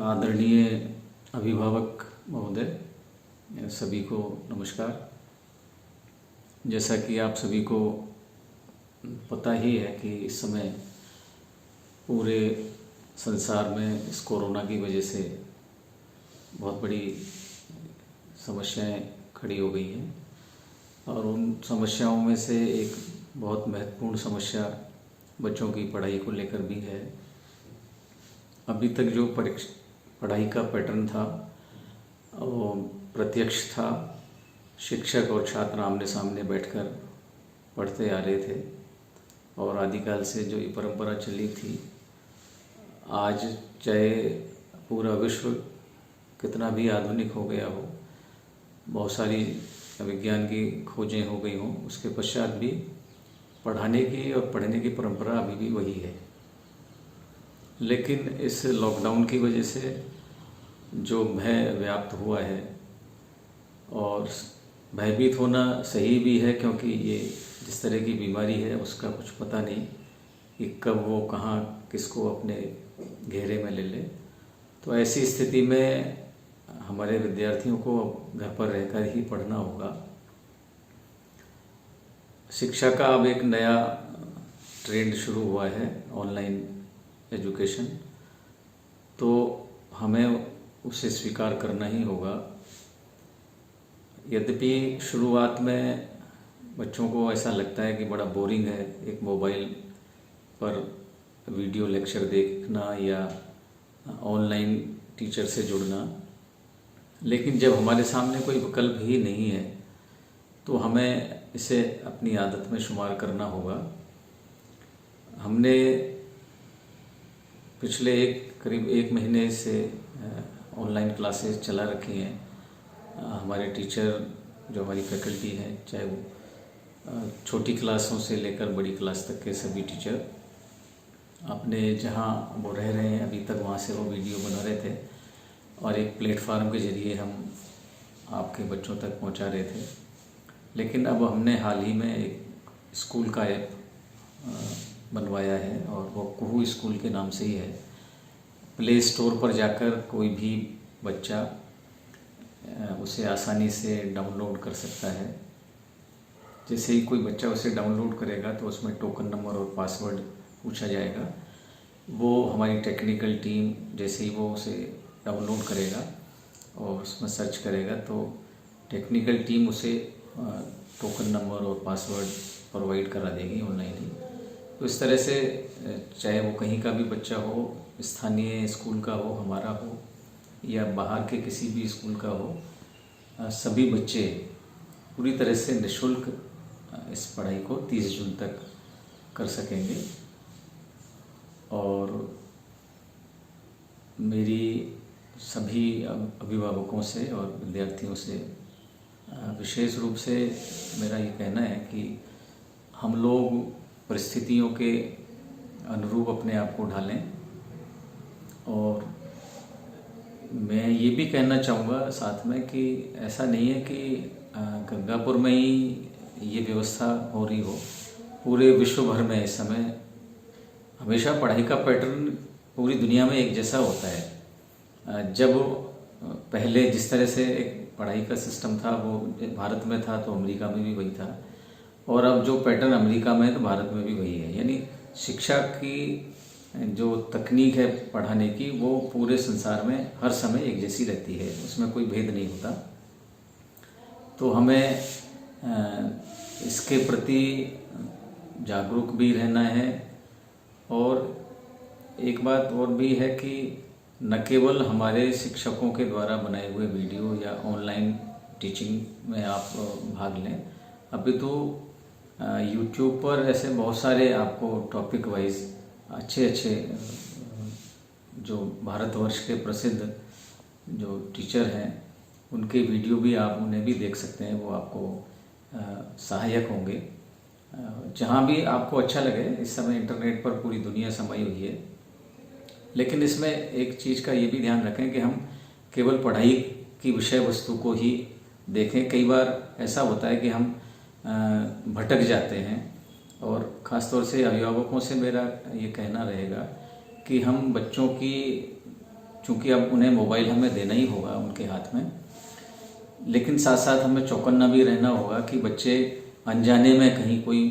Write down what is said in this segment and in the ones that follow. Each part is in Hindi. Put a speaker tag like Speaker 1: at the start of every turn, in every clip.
Speaker 1: आदरणीय अभिभावक महोदय, सभी को नमस्कार। जैसा कि आप सभी को पता ही है कि इस समय पूरे संसार में इस कोरोना की वजह से बहुत बड़ी समस्याएं खड़ी हो गई हैं और उन समस्याओं में से एक बहुत महत्वपूर्ण समस्या बच्चों की पढ़ाई को लेकर भी है। अभी तक जो पढ़ाई का पैटर्न था वो प्रत्यक्ष था। शिक्षक और छात्र आमने सामने बैठकर पढ़ते आ रहे थे और आदिकाल से जो ये परंपरा चली थी, आज चाहे पूरा विश्व कितना भी आधुनिक हो गया हो, बहुत सारी विज्ञान की खोजें हो गई हों, उसके पश्चात भी पढ़ाने की और पढ़ने की परंपरा अभी भी वही है। लेकिन इस लॉकडाउन की वजह से जो भय व्याप्त हुआ है, और भयभीत होना सही भी है क्योंकि ये जिस तरह की बीमारी है उसका कुछ पता नहीं कि कब वो कहाँ किसको अपने घेरे में ले ले। तो ऐसी स्थिति में हमारे विद्यार्थियों को घर पर रहकर ही पढ़ना होगा। शिक्षा का अब एक नया ट्रेंड शुरू हुआ है, ऑनलाइन एजुकेशन, तो हमें उसे स्वीकार करना ही होगा। यद्यपि शुरुआत में बच्चों को ऐसा लगता है कि बड़ा बोरिंग है एक मोबाइल पर वीडियो लेक्चर देखना या ऑनलाइन टीचर से जुड़ना, लेकिन जब हमारे सामने कोई विकल्प ही नहीं है तो हमें इसे अपनी आदत में शुमार करना होगा। हमने पिछले करीब एक महीने से ऑनलाइन क्लासेस चला रखी हैं। हमारे टीचर जो हमारी फैकल्टी है, चाहे वो छोटी क्लासों से लेकर बड़ी क्लास तक के सभी टीचर अपने जहां वो रह रहे हैं अभी तक वहां से वो वीडियो बना रहे थे और एक प्लेटफार्म के ज़रिए हम आपके बच्चों तक पहुंचा रहे थे। लेकिन अब हमने हाल ही में एक स्कूल का ऐप बनवाया है और वो कुहू स्कूल के नाम से ही है। प्ले स्टोर पर जाकर कोई भी बच्चा उसे आसानी से डाउनलोड कर सकता है। जैसे ही कोई बच्चा उसे डाउनलोड करेगा तो उसमें टोकन नंबर और पासवर्ड पूछा जाएगा। वो हमारी टेक्निकल टीम जैसे ही वो उसे डाउनलोड करेगा और उसमें सर्च करेगा तो टेक्निकल टीम उसे टोकन नंबर और पासवर्ड प्रोवाइड करा देगी ऑनलाइन ही। तो इस तरह से चाहे वो कहीं का भी बच्चा हो, स्थानीय स्कूल का हो, हमारा हो या बाहर के किसी भी स्कूल का हो, सभी बच्चे पूरी तरह से निःशुल्क इस पढ़ाई को 30 जून तक कर सकेंगे। और मेरी सभी अभिभावकों से और विद्यार्थियों से विशेष रूप से मेरा ये कहना है कि हम लोग परिस्थितियों के अनुरूप अपने आप को ढालें। और मैं ये भी कहना चाहूँगा साथ में कि ऐसा नहीं है कि गंगापुर में ही ये व्यवस्था हो रही हो, पूरे विश्व भर में इस समय हमेशा पढ़ाई का पैटर्न पूरी दुनिया में एक जैसा होता है। जब पहले जिस तरह से एक पढ़ाई का सिस्टम था वो भारत में था तो अमेरिका में भी वही था, और अब जो पैटर्न अमेरिका में है तो भारत में भी वही है। यानी शिक्षा की जो तकनीक है पढ़ाने की वो पूरे संसार में हर समय एक जैसी रहती है, उसमें कोई भेद नहीं होता। तो हमें इसके प्रति जागरूक भी रहना है। और एक बात और भी है कि न केवल हमारे शिक्षकों के द्वारा बनाए हुए वीडियो या ऑनलाइन टीचिंग में आप भाग लें, अभी तो यूट्यूब पर ऐसे बहुत सारे आपको टॉपिक वाइज अच्छे जो भारतवर्ष के प्रसिद्ध जो टीचर हैं उनके वीडियो भी आप उन्हें भी देख सकते हैं। वो आपको सहायक होंगे जहाँ भी आपको अच्छा लगे। इस समय इंटरनेट पर पूरी दुनिया समाई हुई है, लेकिन इसमें एक चीज़ का ये भी ध्यान रखें कि हम केवल पढ़ाई की विषय वस्तु को ही देखें। कई बार ऐसा होता है कि हम भटक जाते हैं, और ख़ास तौर से अभिभावकों से मेरा ये कहना रहेगा कि हम बच्चों की क्योंकि अब उन्हें मोबाइल हमें देना ही होगा उनके हाथ में। लेकिन साथ साथ हमें चौकन्ना भी रहना होगा कि बच्चे अनजाने में कहीं कोई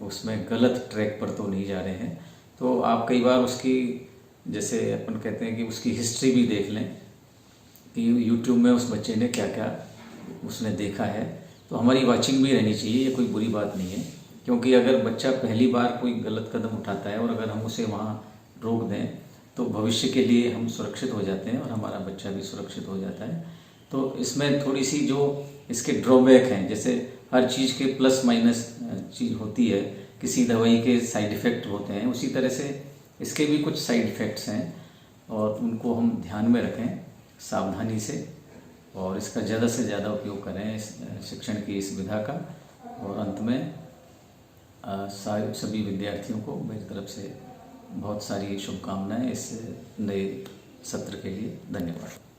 Speaker 1: उसमें गलत ट्रैक पर तो नहीं जा रहे हैं। तो आप कई बार उसकी, जैसे अपन कहते हैं कि उसकी हिस्ट्री भी देख लें कि यूट्यूब में उस बच्चे ने क्या क्या उसने देखा है। तो हमारी वाचिंग भी रहनी चाहिए, ये कोई बुरी बात नहीं है, क्योंकि अगर बच्चा पहली बार कोई गलत कदम उठाता है और अगर हम उसे वहाँ रोक दें तो भविष्य के लिए हम सुरक्षित हो जाते हैं और हमारा बच्चा भी सुरक्षित हो जाता है। तो इसमें थोड़ी सी जो इसके ड्रॉबैक हैं, जैसे हर चीज़ के प्लस माइनस चीज़ होती है, किसी दवाई के साइड इफ़ेक्ट होते हैं, उसी तरह से इसके भी कुछ साइड इफ़ेक्ट्स हैं और उनको हम ध्यान में रखें सावधानी से, और इसका ज़्यादा से ज़्यादा उपयोग करें इस शिक्षण की इस विधा का। और अंत में सभी विद्यार्थियों को मेरी तरफ से बहुत सारी शुभकामनाएं इस नए सत्र के लिए। धन्यवाद।